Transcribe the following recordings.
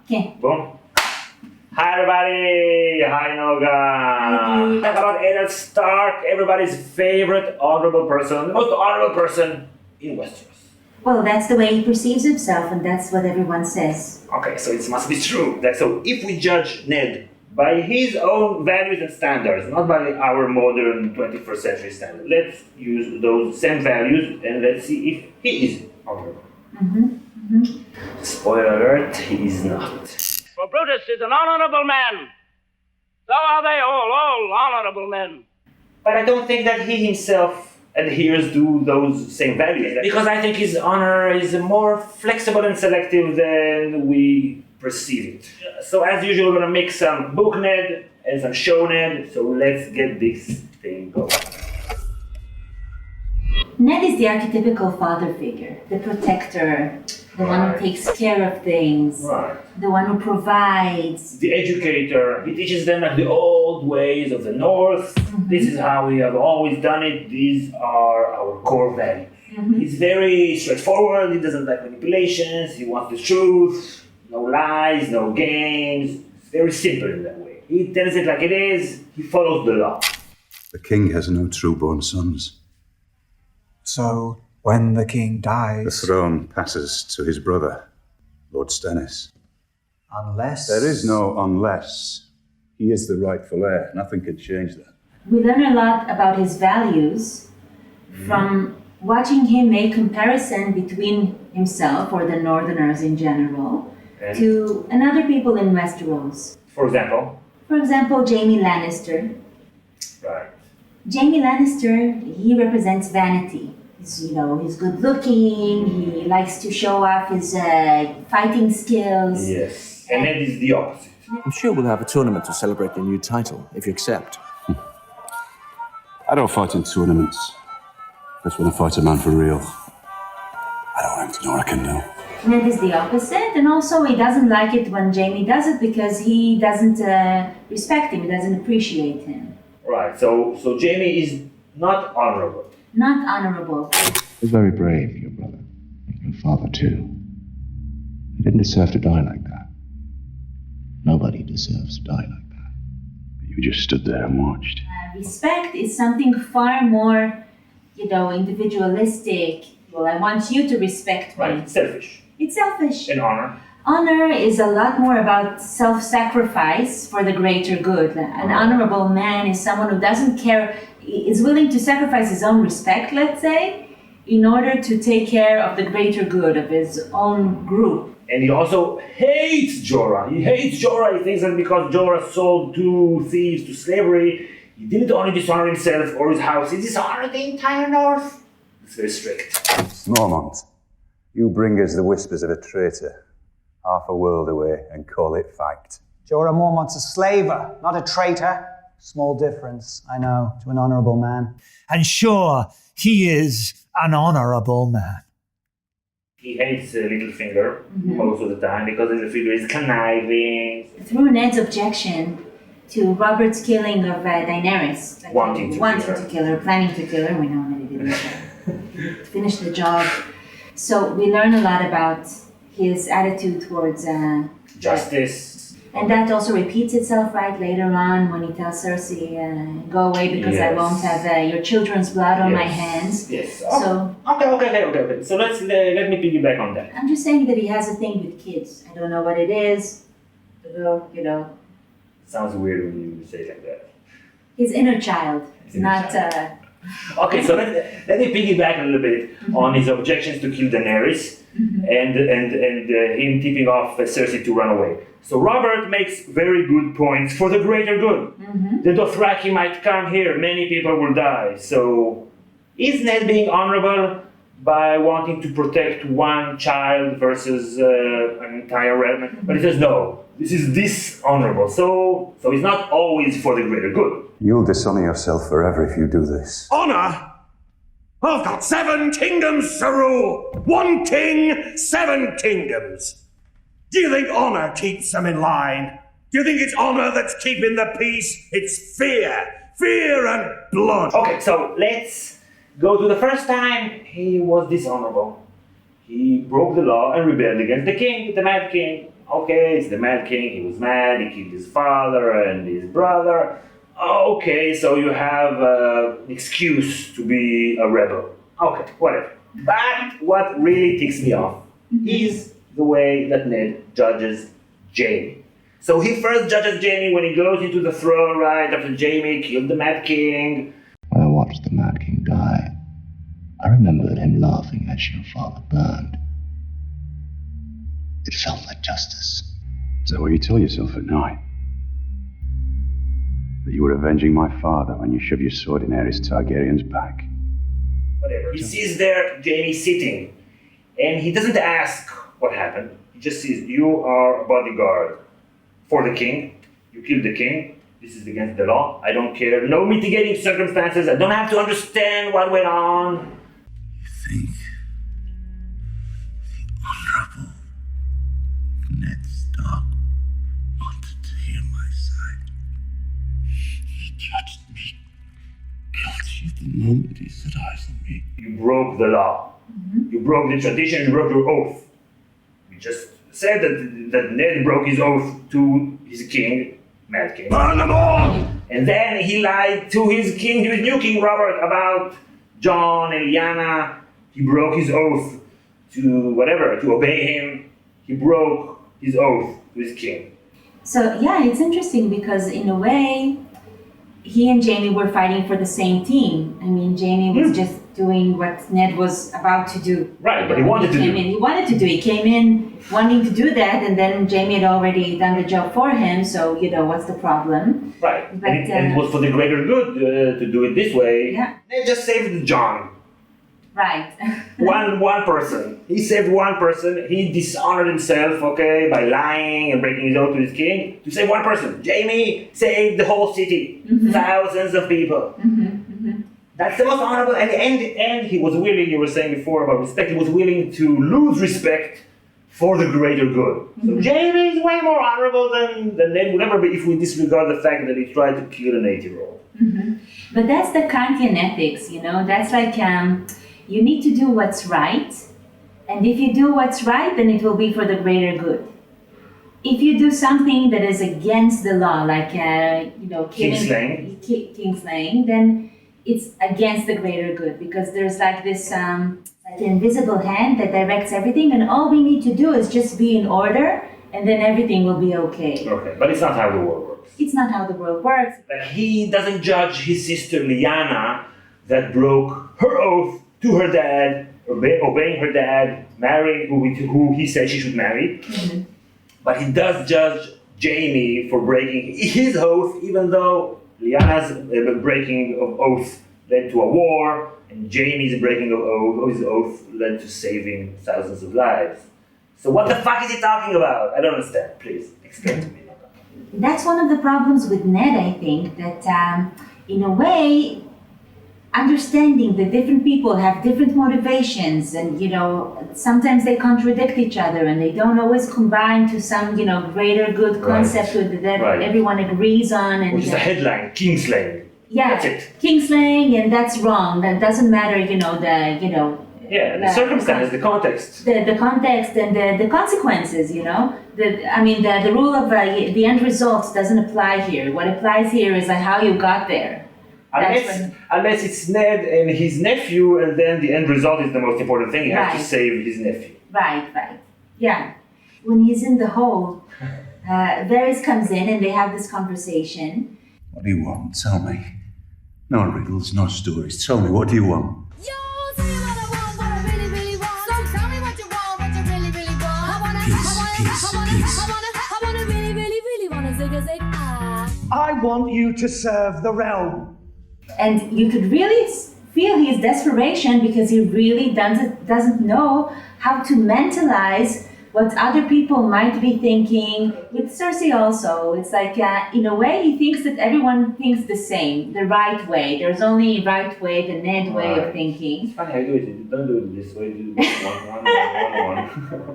Okay. Boom. Hi everybody! Hi Noga! Talk about Ned Stark, everybody's favorite honorable person, the most honorable person in Westeros. Well, that's the way he perceives himself, and that's what everyone says. Okay, so it must be true. So if we judge Ned by his own values and standards, not by our modern 21st century standards, let's use those same values and let's see if he is honorable. Spoiler alert, he is not. For Brutus is an honorable man. So are they all honorable men. But I don't think that he himself adheres to those same values. Because I think his honor is more flexible and selective than we perceive it. So as usual, we're gonna mix some book Ned and some show Ned. So let's get this thing going. Ned is the archetypical father figure, the protector, the one who takes care of things, the one who provides. The educator, he teaches them like the old ways of the North. This is how we have always done it. These are our core values. He's very straightforward. He doesn't like manipulations. He wants the truth. No lies, no games. It's very simple in that way. He tells it like it is. He follows the law. The king has no true-born sons. So, when the king dies... The throne passes to his brother, Lord Stennis. Unless... There is no unless. He is the rightful heir. Nothing can change that. We learn a lot about his values from watching him make comparison between himself, or the Northerners in general, to another people in Westeros. For example? For example, Jaime Lannister. Right. Jaime Lannister, he represents vanity. He's good looking, he likes to show off his fighting skills. Yes, and Ned is the opposite. I'm sure we'll have a tournament to celebrate your new title, if you accept. I don't fight in tournaments. That's when I fight a man for real. I don't want him to know what I can do. Ned is the opposite, and also he doesn't like it when Jaime does it because he doesn't respect him, he doesn't appreciate him. Right, so Jaime is not honorable. Not honorable. He's very brave, your brother. Your father, too. He didn't deserve to die like that. Nobody deserves to die like that. You just stood there and watched. Respect is something far more, individualistic. Well, I want you to respect me. Right, it's selfish. It's selfish. And honor. Honor is a lot more about self-sacrifice for the greater good. An honorable man is someone who doesn't care, is willing to sacrifice his own respect, let's say, in order to take care of the greater good of his own group. And he also hates Jorah. He hates Jorah. He thinks that because Jorah sold two thieves to slavery, he didn't only dishonor himself or his house, he dishonored the entire North. It's very strict. Mormont, you bring us the whispers of a traitor, half a world away, and call it fact. Jorah Mormont's a slaver, not a traitor. Small difference, I know, to an honourable man. And sure, he is an honourable man. He hates Littlefinger most of the time because Littlefinger is conniving. Through Ned's objection to Robert's killing of Daenerys, Wanting to kill her, planning to kill her, we know that he didn't finish the job. So we learn a lot about his attitude towards justice. And that also repeats itself right later on when he tells Cersei, go away because I won't have your children's blood on my hands. Yes. So, Okay. So let me piggyback on that. I'm just saying that he has a thing with kids. I don't know what it is, but Sounds weird when you say it like that. His inner child. It's not... Okay, so let me piggyback a little bit on his objections to kill Daenerys and him tipping off Cersei to run away. So Robert makes very good points for the greater good. The Dothraki might come here, many people will die. So is Ned being honorable by wanting to protect one child versus an entire realm? But he says no, this is dishonorable. So it's not always for the greater good. You'll dishonor yourself forever if you do this. Honor? I've got 7 kingdoms to rule. 1 king, 7 kingdoms. Do you think honor keeps them in line? Do you think it's honor that's keeping the peace? It's fear. Fear and blood. Okay, so let's go to the first time he was dishonorable. He broke the law and rebelled against the king, the Mad King. Okay, it's the Mad King, he was mad, he killed his father and his brother. Okay, so you have an excuse to be a rebel. Okay, whatever. But what really ticks me off is the way that Ned judges Jaime. So he first judges Jaime when he goes into the throne, right, after Jaime killed the Mad King. When I watched the Mad King die, I remembered him laughing as your father burned. It felt like justice. Is that what you tell yourself at night? That you were avenging my father when you shoved your sword in Aerys Targaryen's back? Whatever. He sees there Jaime sitting, and he doesn't ask what happened. He just sees, you are a bodyguard for the king. You killed the king. This is against the law. I don't care. No mitigating circumstances. I don't have to understand what went on. You think the Honorable Ned Stark wanted to hear my side? He judged me guilty the moment he set eyes on me. You broke the law. You broke the tradition. You broke your oath. You just said that Ned broke his oath to his king, Mad King. Burn them all! And then he lied to his king, to his new king, Robert, about Jon and Lyanna. He broke his oath to obey him. He broke his oath to his king. So yeah, it's interesting because in a way, he and Jaime were fighting for the same team. I mean, Jaime was just doing what Ned was about to do. Right, but he wanted to do. He wanted to do. He came in wanting to do that, and then Jaime had already done the job for him. So what's the problem? Right, But, and it was for the greater good to do it this way. Yeah. Ned just saved Jon. Right. One person. He saved one person. He dishonored himself, okay, by lying and breaking his oath to his king to save one person. Jaime saved the whole city, thousands of people. That's the most honorable. And he was willing. You were saying before about respect. He was willing to lose respect for the greater good. So Jaime is way more honorable than Ned would ever be if we disregard the fact that he tried to kill an 8-year-old. But that's the Kantian ethics, That's like you need to do what's right, and if you do what's right, then it will be for the greater good. If you do something that is against the law, like kingslaying, then it's against the greater good because there's like this like an invisible hand that directs everything, and all we need to do is just be in order, and then everything will be okay. Okay, but it's not how the world works. It's not how the world works. Like he doesn't judge his sister Lyanna that broke her oath to her dad, obeying her dad, marrying who he said she should marry. But he does judge Jaime for breaking his oath, even though Lyanna's breaking of oath led to a war, and Jaime's breaking of his oath led to saving thousands of lives. So what the fuck is he talking about? I don't understand. Please, explain to me. That's one of the problems with Ned, I think, that in a way, understanding that different people have different motivations and, sometimes they contradict each other and they don't always combine to some, greater good concept that everyone agrees on. And which is the headline, Kingslaying. Yeah, that's it. Kingslaying, and that's wrong. That doesn't matter, the circumstance, the context. The context and the consequences, the rule of the end results doesn't apply here. What applies here is how you got there. Unless it's Ned and his nephew, and then the end result is the most important thing. He has to save his nephew. Right. Yeah. When he's in the hole, Varys comes in and they have this conversation. What do you want? Tell me. No riddles, no stories. Tell me, what do you want? Peace. I want you to serve the realm. And you could really feel his desperation because he really doesn't know how to mentalize what other people might be thinking. With Cersei also, it's like, in a way, he thinks that everyone thinks the same, the right way. There's only right way, the Ned way of thinking. It's funny, I do it. Don't do it this way. Do it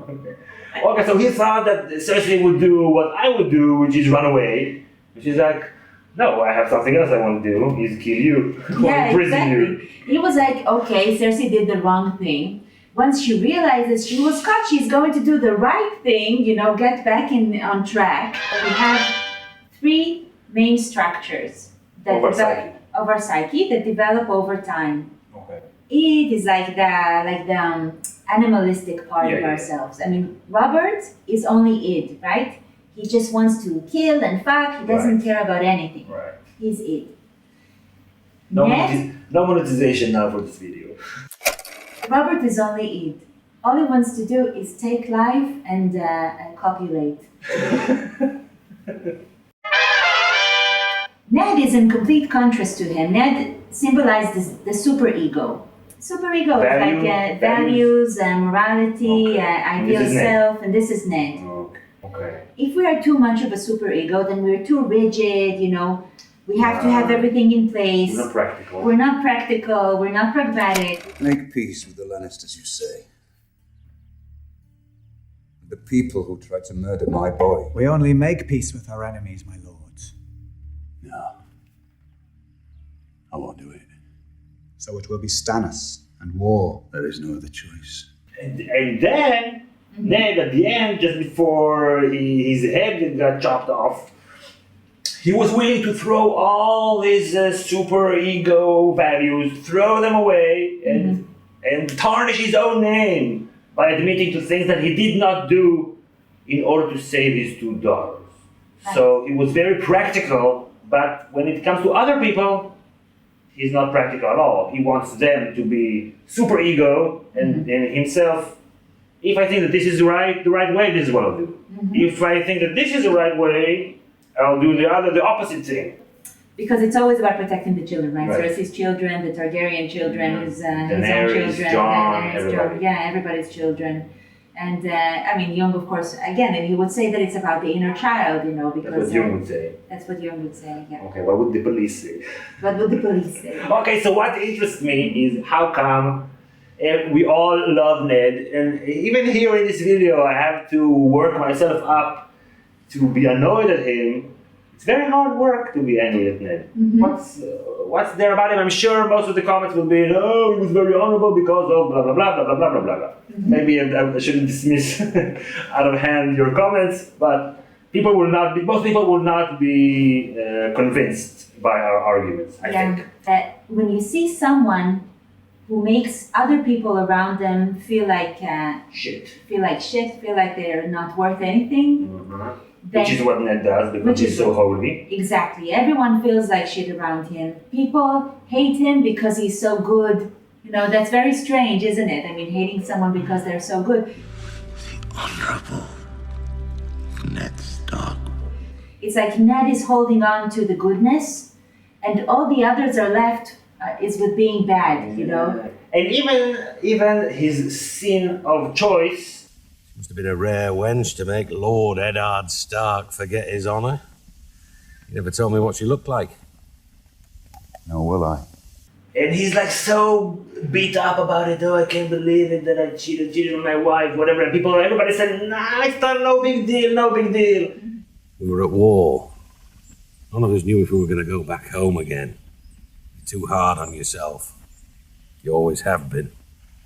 one. Okay, so he thought that Cersei would do what I would do, which is run away. Which is like, no, I have something else I want to do, is kill you, or imprison you. He was like, okay, Cersei did the wrong thing, once she realizes she was caught, she's going to do the right thing, get back on track. We have three main structures Of our psyche. of our psyche that develop over time. Okay. It is like the animalistic part of Yeah. ourselves. I mean, Robert is only id, right? He just wants to kill and fuck. He doesn't care about anything. Right. He's id. No, Ned, no monetization now for this video. Robert is only id. All he wants to do is take life and copulate. Ned is in complete contrast to him. Ned symbolizes the superego. Superego is like values, morality, ideal This is Ned. self, and this is Ned. Okay. If we are too much of a superego, then we're too rigid, we have to have everything in place. We're not practical. We're not practical, we're not pragmatic. Make peace with the Lannisters, you say. The people who tried to murder my boy. We only make peace with our enemies, my lords. No. I won't do it. So it will be Stannis and war. There is no other choice. And then, Ned, at the end, just before his head got chopped off, he was willing to throw all his super ego values, throw them away, and tarnish his own name by admitting to things that he did not do in order to save his two daughters. Right. So he was very practical, but when it comes to other people, he's not practical at all. He wants them to be super ego and himself. If I think that this is the right way, this is what I'll do. If I think that this is the right way, I'll do the opposite thing. Because it's always about protecting the children, right? Right. Cersei's children, the Targaryen children, his own Daenerys, children, Jon, Daenerys' everybody. children, everybody's children. And Jung, of course, again, and he would say that it's about the inner child, That's because what Jung would say. that's what Jung would say, yeah. Okay, what would the police say? What would the police say? Okay, so what interests me is how come we all love Ned, and even here in this video I have to work myself up to be annoyed at him. It's very hard work to be angry at Ned. What's there about him? I'm sure most of the comments will be, no, he was very honorable because of blah blah blah blah blah blah blah blah blah. Maybe I shouldn't dismiss out of hand your comments, but most people will not be convinced by our arguments, I think. When you see someone who makes other people around them feel like Shit. feel like they're not worth anything, Which is what Ned does because he's so holy. Exactly. Everyone feels like shit around him. People hate him because he's so good. That's very strange, isn't it? I mean, hating someone because they're so good. The Honorable Ned Stark. It's like Ned is holding on to the goodness, and all the others are left is with being bad, And even his sin of choice. Must have been a rare wench to make Lord Eddard Stark forget his honour. You never told me what she looked like. Nor will I. And he's like so beat up about it. Oh, I can't believe it that I cheated on my wife, whatever. And everybody said, nah, it's not no big deal. We were at war. None of us knew if we were going to go back home again. You're too hard on yourself. You always have been.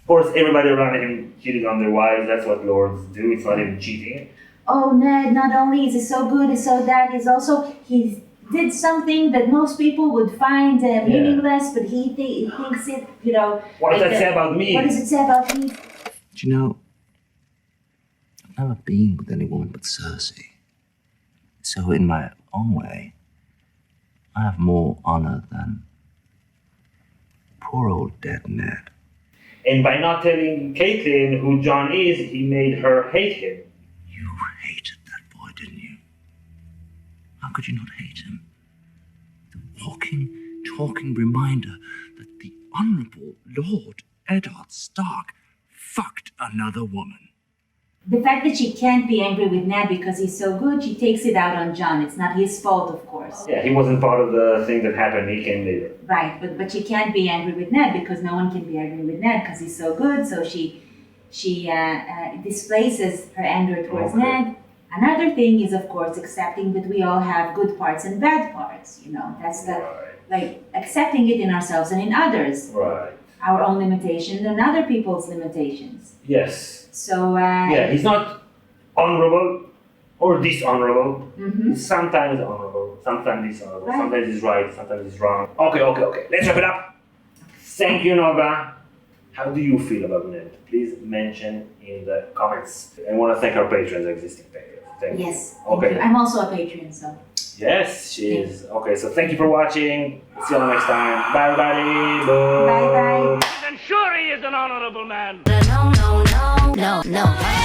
Of course, everybody around him cheated on their wives. That's what lords do. It's not even cheating. Oh, Ned, not only is he so good, he's so that, he did something that most people would find meaningless, but he thinks it, What does that say about me? What does it say about me? Do you know, I've never been with any woman but Cersei. So in my own way, I have more honor than poor old dead Ned. And by not telling Caitlyn who Jon is, he made her hate him. You hated that boy, didn't you? How could you not hate him? The walking, talking reminder that the Honorable Lord Eddard Stark fucked another woman. The fact that she can't be angry with Ned because he's so good, she takes it out on Jon. It's not his fault, of course. Yeah, he wasn't part of the thing that happened. He came later. Right, but she can't be angry with Ned because no one can be angry with Ned because he's so good. So she displaces her anger towards Ned. Another thing is, of course, accepting that we all have good parts and bad parts. That's like accepting it in ourselves and in others. Right. our own limitations and other people's limitations. Yes. So Yeah, he's not honorable or dishonorable. Mhm. He's sometimes honorable, sometimes dishonorable, Right. sometimes he's right, sometimes he's wrong. Okay. Let's wrap it up. Thank you, Noga. How do you feel about Ned? Please mention in the comments. I want to thank our patrons, existing patrons. Thank you. yes, Okay. thank you. I'm also a patron, so. Yes, she is. Okay, so thank you for watching. See you all next time. Bye, everybody. Bye. Bye bye. Then sure he is an honorable man. No.